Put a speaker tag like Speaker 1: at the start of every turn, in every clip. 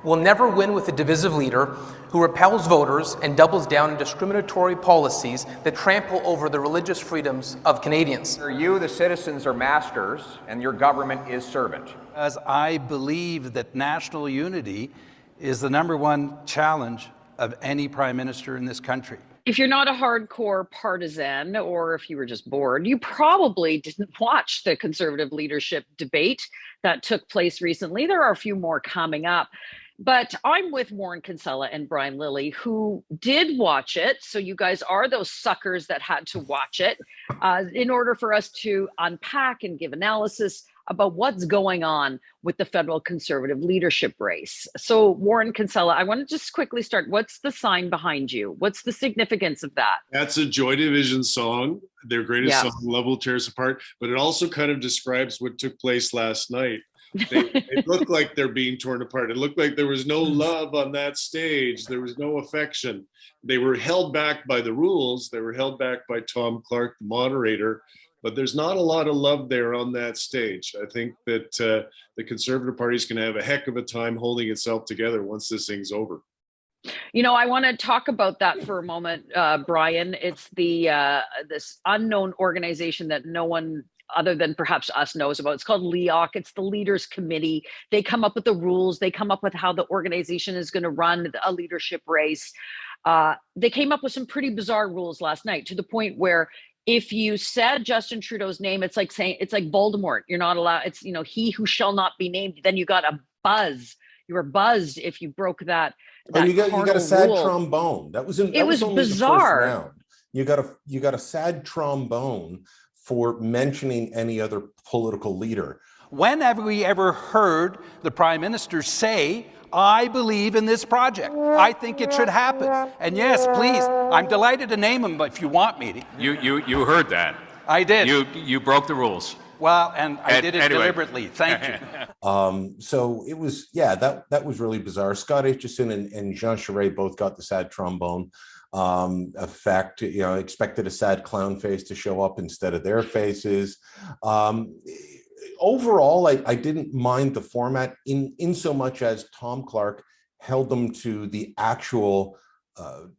Speaker 1: will never win with a divisive leader who repels voters and doubles down on discriminatory policies that trample over the religious freedoms of Canadians.
Speaker 2: You, the citizens, are masters, and your government is servant.
Speaker 3: As I believe that national unity is the #1 challenge of any prime minister in this country.
Speaker 4: If you're not a hardcore partisan, or if you were just bored, you probably didn't watch the Conservative leadership debate that took place recently. There are a few more coming up. But I'm with Warren Kinsella and Brian Lilley, who did watch it. So you guys are those suckers that had to watch it in order for us to unpack and give analysis about what's going on with the federal Conservative leadership race. So Warren Kinsella, I want to just quickly start. What's the sign behind you? What's the significance of that?
Speaker 5: That's a Joy Division song, their greatest song, Love Will Tear Us Apart. But it also kind of describes what took place last night. They look like they're being torn apart. It looked like there was no love on that stage. There was no affection. They were held back by the rules. They were held back by Tom Clark, the moderator. But there's not a lot of love there on that stage. I think that the Conservative Party is going to have a heck of a time holding itself together once this thing's over.
Speaker 4: You know, I want to talk about that for a moment, Brian. It's this unknown organization that no one other than perhaps us knows about. It's called LEOC. It's the Leaders Committee. They come up with the rules. They come up with how the organization is going to run a leadership race. They came up with some pretty bizarre rules last night, to the point where if you said Justin Trudeau's name, it's like Voldemort. You're not allowed. It's, you know, he who shall not be named. Then you got a buzz. You were buzzed if you broke that.
Speaker 6: You got a sad
Speaker 4: rule.
Speaker 6: Trombone. That was only
Speaker 4: bizarre.
Speaker 6: The first round. You got a sad trombone for mentioning any other political leader.
Speaker 3: When have we ever heard the Prime Minister say, I believe in this project. I think it should happen. And yes, please, I'm delighted to name him if you want me to.
Speaker 7: You heard that.
Speaker 3: I did.
Speaker 7: You broke the rules.
Speaker 3: Well, and I did it deliberately. Thank you.
Speaker 6: So it was, that was really bizarre. Scott Aitchison and Jean Charest both got the sad trombone effect. You know, expected a sad clown face to show up instead of their faces. Overall, I didn't mind the format in so much as Tom Clark held them to the actual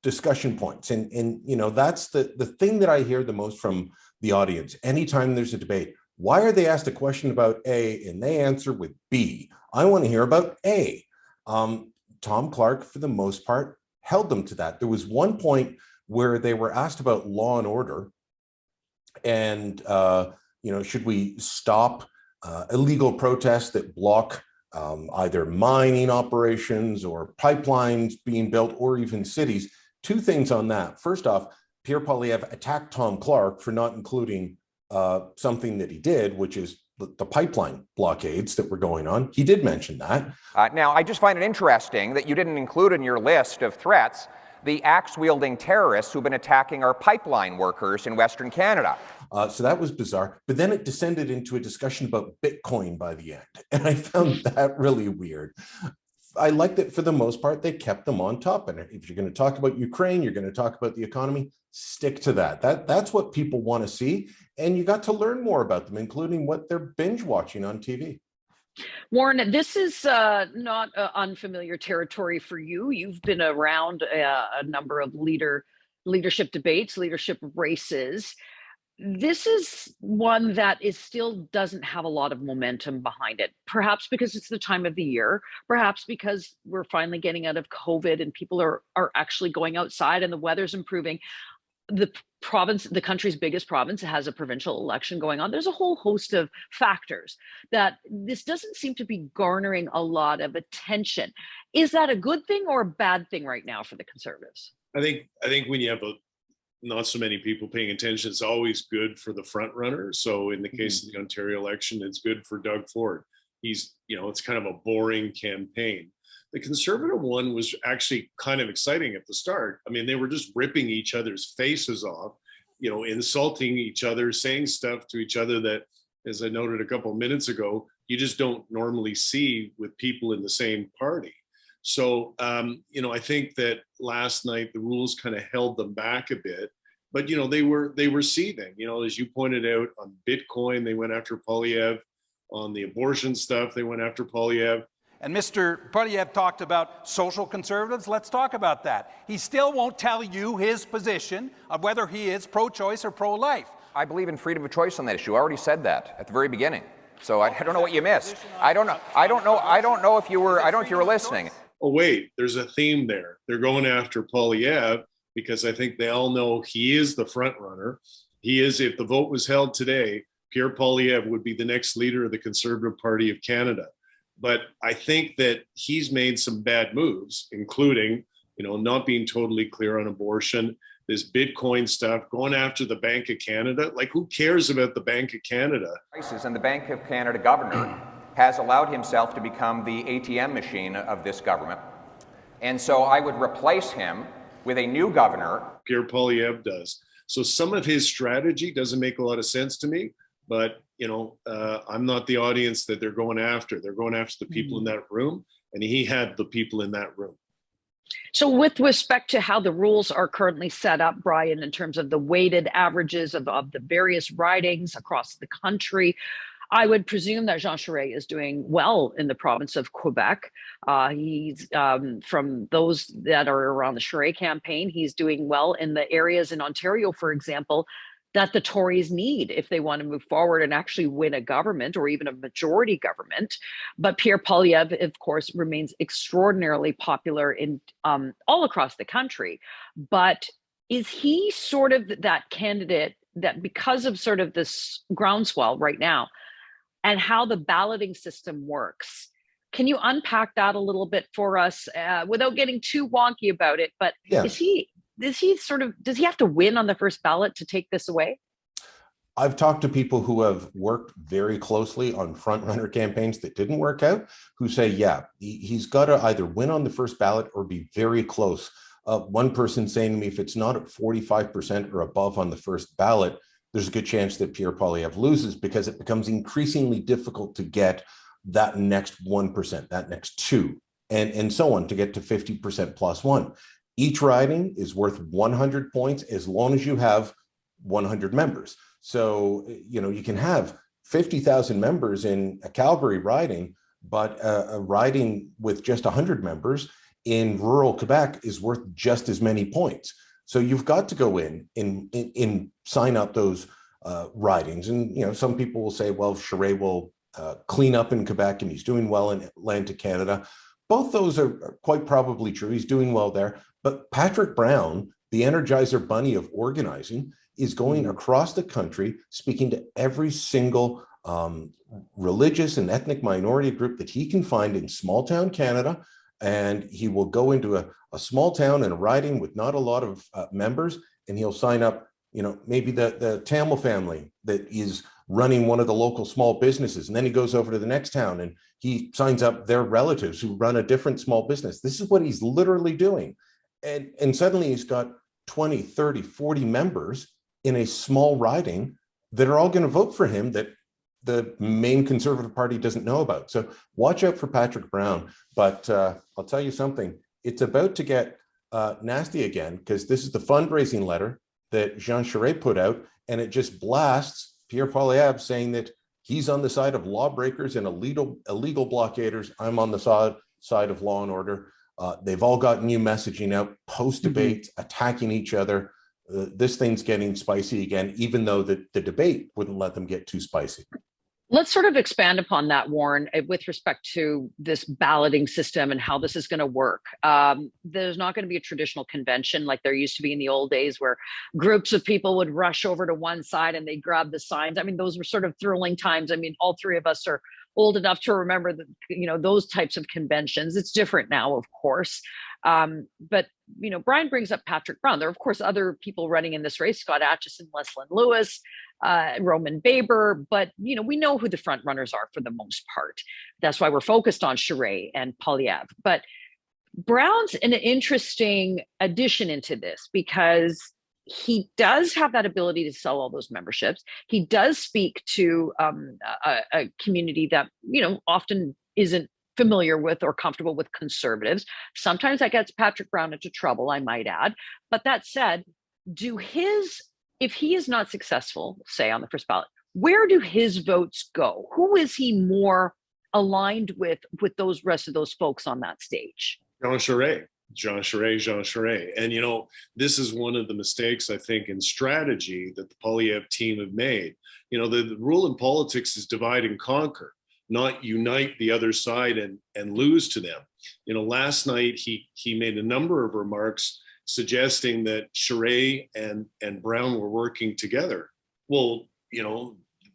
Speaker 6: discussion points. And you know, that's the thing that I hear the most from the audience. Anytime there's a debate, why are they asked a question about A and they answer with B? I want to hear about A. Tom Clark, for the most part, held them to that. There was one point where they were asked about law and order and, you know, should we stop illegal protests that block either mining operations or pipelines being built or even cities? Two things on that. First off, Pierre Poilievre attacked Tom Clark for not including something that he did, which is the pipeline blockades that were going on. He did mention that.
Speaker 2: Now, I just find it interesting that you didn't include in your list of threats the axe-wielding terrorists who've been attacking our pipeline workers in Western Canada.
Speaker 6: So that was bizarre. But then it descended into a discussion about Bitcoin by the end. And I found that really weird. I liked that for the most part, they kept them on top. And if you're going to talk about Ukraine, you're going to talk about the economy, stick to that. That's what people want to see. And you got to learn more about them, including what they're binge watching on TV.
Speaker 4: Warren, this is not unfamiliar territory for you. You've been around a number of leadership debates, leadership races. This is one that still doesn't have a lot of momentum behind it, perhaps because it's the time of the year, perhaps because we're finally getting out of COVID and people are actually going outside and the weather's improving. The country's biggest province, has a provincial election going on. There's a whole host of factors that this doesn't seem to be garnering a lot of attention. Is that a good thing or a bad thing right now for the Conservatives?
Speaker 5: I think when you have not so many people paying attention, it's always good for the front runner. So in the case of the Ontario election, it's good for Doug Ford. He's, you know, it's kind of a boring campaign. The Conservative one was actually kind of exciting at the start. I mean, they were just ripping each other's faces off, you know, insulting each other, saying stuff to each other that, as I noted a couple of minutes ago, you just don't normally see with people in the same party. So, you know, I think that last night the rules kind of held them back a bit, but, you know, they were seething, you know, as you pointed out on Bitcoin, they went after Poilievre. On the abortion stuff, they went after Poilievre.
Speaker 3: And Mr. Poilievre talked about social conservatives. Let's talk about that. He still won't tell you his position of whether he is pro-choice or pro-life.
Speaker 2: I believe in freedom of choice on that issue. I already said that at the very beginning. So I don't know what you missed. I don't know if you were listening.
Speaker 5: Oh, wait, there's a theme there. They're going after Poilievre because I think they all know he is the front runner. He is, if the vote was held today, Pierre Poilievre would be the next leader of the Conservative Party of Canada. But I think that he's made some bad moves, including, not being totally clear on abortion, this Bitcoin stuff, going after the Bank of Canada. Like, who cares about the Bank of Canada?
Speaker 2: And the Bank of Canada governor has allowed himself to become the ATM machine of this government. And so I would replace him with a new governor.
Speaker 5: Pierre Poilievre does. So some of his strategy doesn't make a lot of sense to me, but I'm not the audience that they're going after. They're going after the people in that room, and he had the people in that room.
Speaker 4: So with respect to how the rules are currently set up, Brian, in terms of the weighted averages of the various ridings across the country, I would presume that Jean Charest is doing well in the province of Quebec. He's from those that are around the Charest campaign, he's doing well in the areas in Ontario, for example, that the Tories need if they want to move forward and actually win a government or even a majority government. But Pierre Poilievre, of course, remains extraordinarily popular in all across the country. But is he sort of that candidate that, because of sort of this groundswell right now and how the balloting system works, can you unpack that a little bit for us without getting too wonky about it? But
Speaker 6: Yeah.
Speaker 4: does he have to win on the first ballot to take this away?
Speaker 6: I've talked to people who have worked very closely on frontrunner campaigns that didn't work out, who say, yeah, he's got to either win on the first ballot or be very close. One person saying to me, if it's not at 45% or above on the first ballot, there's a good chance that Pierre Poilievre loses, because it becomes increasingly difficult to get that next 1%, that next 2%, and so on, to get to 50% plus 1. Each riding is worth 100 points as long as you have 100 members. So, you can have 50,000 members in a Calgary riding, but a riding with just 100 members in rural Quebec is worth just as many points. So you've got to go in sign up those ridings. And, some people will say, well, Charest will clean up in Quebec and he's doing well in Atlantic Canada. Both those are quite probably true. He's doing well there. But Patrick Brown, the Energizer Bunny of organizing, is going across the country, speaking to every single religious and ethnic minority group that he can find in small town Canada. And he will go into a small town and a riding with not a lot of members, and he'll sign up, maybe the Tamil family that is running one of the local small businesses. And then he goes over to the next town and he signs up their relatives who run a different small business. This is what he's literally doing. And suddenly he's got 20, 30, 40 members in a small riding that are all going to vote for him that the main Conservative Party doesn't know about. So watch out for Patrick Brown. But I'll tell you something, it's about to get nasty again, because this is the fundraising letter that Jean Charest put out, and it just blasts Pierre Poilievre, saying that he's on the side of lawbreakers and illegal blockaders. I'm on the side of law and order. They've all got new messaging out, post-debate, attacking each other. This thing's getting spicy again, even though the debate wouldn't let them get too spicy.
Speaker 4: Let's sort of expand upon that, Warren, with respect to this balloting system and how this is going to work. There's not going to be a traditional convention like there used to be in the old days, where groups of people would rush over to one side and they'd grab the signs. I mean, those were sort of thrilling times. I mean, all three of us are old enough to remember that, those types of conventions. It's different now, of course. But, Brian brings up Patrick Brown. There are, of course, other people running in this race, Scott Aitchison, Leslyn Lewis, Roman Baber, but, we know who the front runners are for the most part. That's why we're focused on Charest and Poilievre. But Brown's an interesting addition into this, because he does have that ability to sell all those memberships. He does speak to a community that, often isn't familiar with or comfortable with conservatives. Sometimes that gets Patrick Brown into trouble, I might add. But that said, if he is not successful, say on the first ballot, where do his votes go? Who is he more aligned with those rest of those folks on that stage?
Speaker 5: Jean Charest. And, this is one of the mistakes, I think, in strategy that the Poilievre team have made. The rule in politics is divide and conquer, not unite the other side and lose to them. Last night he made a number of remarks suggesting that Charest and Brown were working together. Well,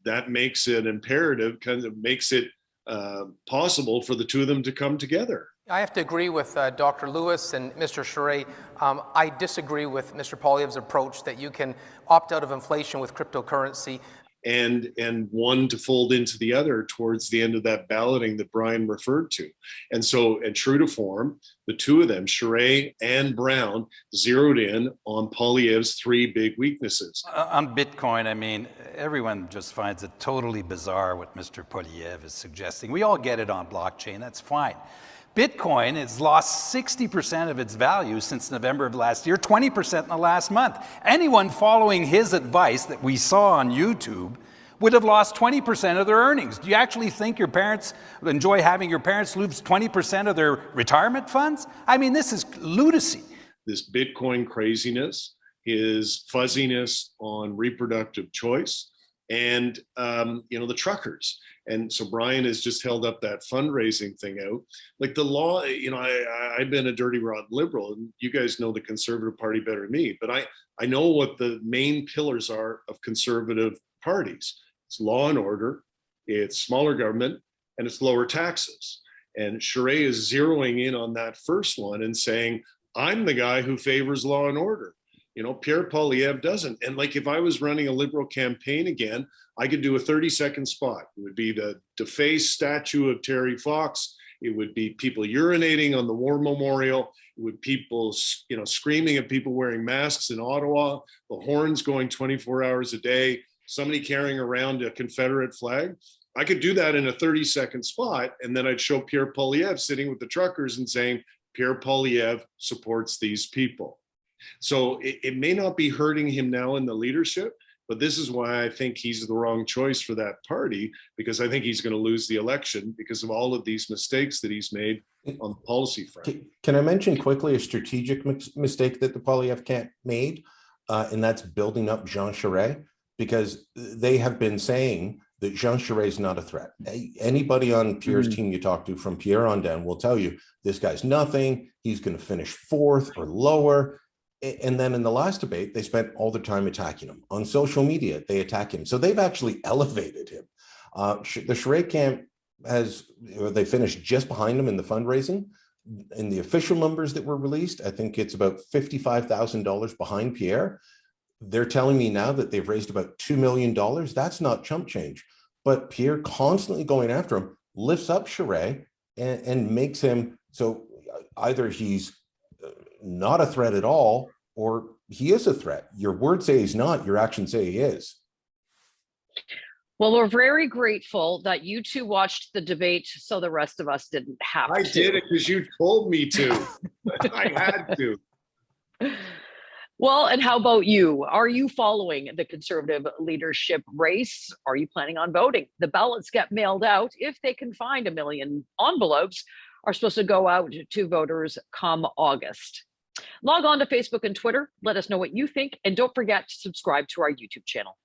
Speaker 5: that makes it imperative, kind of makes it possible for the two of them to come together.
Speaker 1: I have to agree with Dr. Lewis and Mr. Charest. I disagree with Mr. Poilievre's approach that you can opt out of inflation with cryptocurrency.
Speaker 5: And one to fold into the other towards the end of that balloting that Brian referred to. And true to form, the two of them, Charest and Brown, zeroed in on Poilievre's three big weaknesses.
Speaker 3: On Bitcoin, I mean, everyone just finds it totally bizarre what Mr. Poilievre is suggesting. We all get it on blockchain, that's fine. Bitcoin has lost 60% of its value since November of last year, 20% in the last month. Anyone following his advice that we saw on YouTube would have lost 20% of their earnings. Do you actually think your parents enjoy having your parents lose 20% of their retirement funds? I mean, this is lunacy.
Speaker 5: This Bitcoin craziness, his fuzziness on reproductive choice, and the truckers. And so Brian has just held up that fundraising thing out. Like the law, I've been a dirty rotten liberal, and you guys know the Conservative Party better than me, but I know what the main pillars are of conservative parties. It's law and order, it's smaller government, and it's lower taxes. And Charest is zeroing in on that first one and saying, I'm the guy who favors law and order. Pierre Poilievre doesn't. And like, if I was running a liberal campaign again, I could do a 30-second spot. It would be the defaced statue of Terry Fox. It would be people urinating on the war memorial. It would people, screaming at people wearing masks in Ottawa, the horns going 24 hours a day, somebody carrying around a Confederate flag. I could do that in a 30-second spot. And then I'd show Pierre Poilievre sitting with the truckers and saying, Pierre Poilievre supports these people. So it may not be hurting him now in the leadership, but this is why I think he's the wrong choice for that party, because I think he's going to lose the election because of all of these mistakes that he's made on the policy front.
Speaker 6: Can I mention quickly a strategic mistake that the Poilievre camp made, and that's building up Jean Charest, because they have been saying that Jean Charest is not a threat. Anybody on Pierre's team you talk to, from Pierre on down, will tell you this guy's nothing. He's going to finish fourth or lower. And then in the last debate, they spent all the time attacking him. On social media, they attack him. So they've actually elevated him. The Charest camp they finished just behind him in the fundraising. In the official numbers that were released, I think it's about $55,000 behind Pierre. They're telling me now that they've raised about $2 million. That's not chump change. But Pierre, constantly going after him, lifts up Charest and makes him, so either he's not a threat at all, or he is a threat. Your words say he's not, your actions say he is.
Speaker 4: Well, we're very grateful that you two watched the debate so the rest of us didn't have to.
Speaker 5: I did it because you told me to. I had to.
Speaker 4: Well, and how about you? Are you following the Conservative leadership race? Are you planning on voting? The ballots get mailed out, if they can find 1 million envelopes, are supposed to go out to voters come August. Log on to Facebook and Twitter. Let us know what you think. And don't forget to subscribe to our YouTube channel.